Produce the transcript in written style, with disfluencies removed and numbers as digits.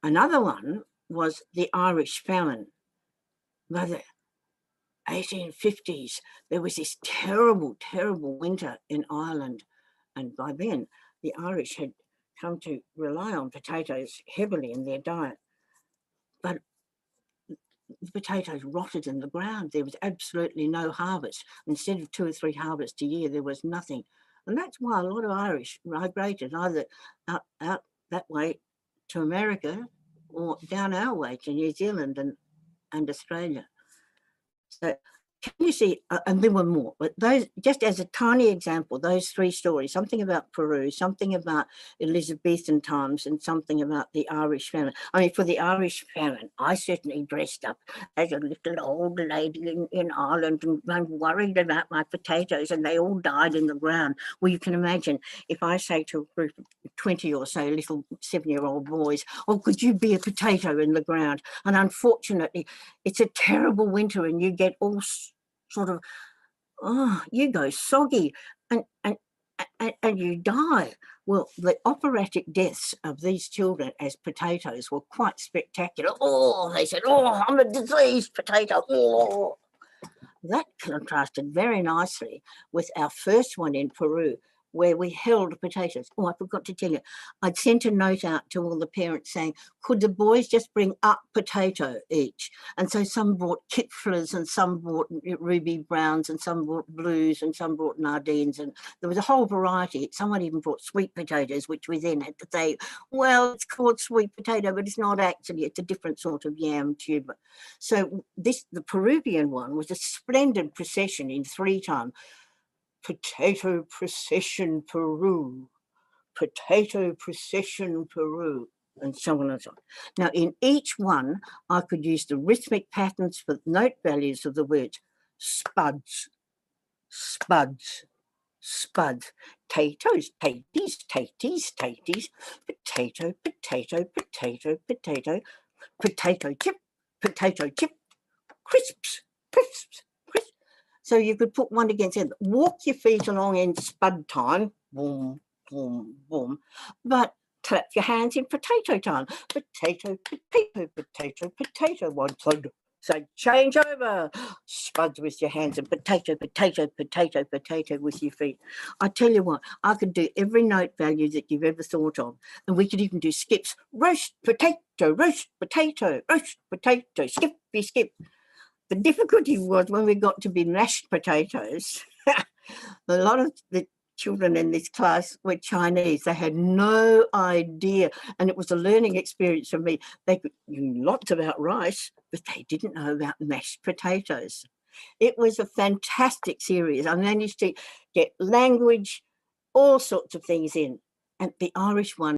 Another one was the Irish famine. By the 1850s, there was this terrible, terrible winter in Ireland. And by then, the Irish had come to rely on potatoes heavily in their diet. But the potatoes rotted in the ground. There was absolutely no harvest. Instead of 2 or 3 harvests a year, there was nothing. And that's why a lot of Irish migrated either out that way to America or down our way to New Zealand and Australia. So can you see, and there were more, but those, just as a tiny example, those 3 stories, something about Peru, something about Elizabethan times, and something about the Irish famine. I mean, for the Irish famine, I certainly dressed up as a little old lady in Ireland and worried about my potatoes, and they all died in the ground. Well, you can imagine if I say to a group of 20 or so little 7-year-old boys, oh, could you be a potato in the ground? And unfortunately, it's a terrible winter and you get all sort of, oh, you go soggy and you die. Well, the operatic deaths of these children as potatoes were quite spectacular. Oh, they said, oh, I'm a diseased potato. Oh. That contrasted very nicely with our first one in Peru, where we held potatoes. Oh, I forgot to tell you, I'd sent a note out to all the parents saying, could the boys just bring up potato each? And so some brought Kipflers and some brought Ruby Browns and some brought Blues and some brought Nardines, and there was a whole variety. Someone even brought sweet potatoes, which we then had to say, well, it's called sweet potato, but it's not actually, it's a different sort of yam tuber. So the Peruvian one was a splendid procession in 3 time. Potato procession Peru, potato procession Peru, and so on and so on. Now, in each one, I could use the rhythmic patterns for note values of the words spuds, spuds, spuds, taters, taties, taties, taties, potato, potato, potato, potato, potato chip, crisps, crisps, crisps. So you could put one against the other. Walk your feet along in spud time, boom, boom, boom, but clap your hands in potato time. Potato, potato, potato, potato, one side. So change over, spuds with your hands, and potato, potato, potato, potato with your feet. I tell you what, I could do every note value that you've ever thought of. And we could even do skips. Roast potato, roast potato, roast potato, skippy skip. The difficulty was when we got to be mashed potatoes, a lot of the children in this class were Chinese. They had no idea, and it was a learning experience for me. They knew lots about rice, but they didn't know about mashed potatoes. It was a fantastic series. I managed to get language, all sorts of things in, and the Irish one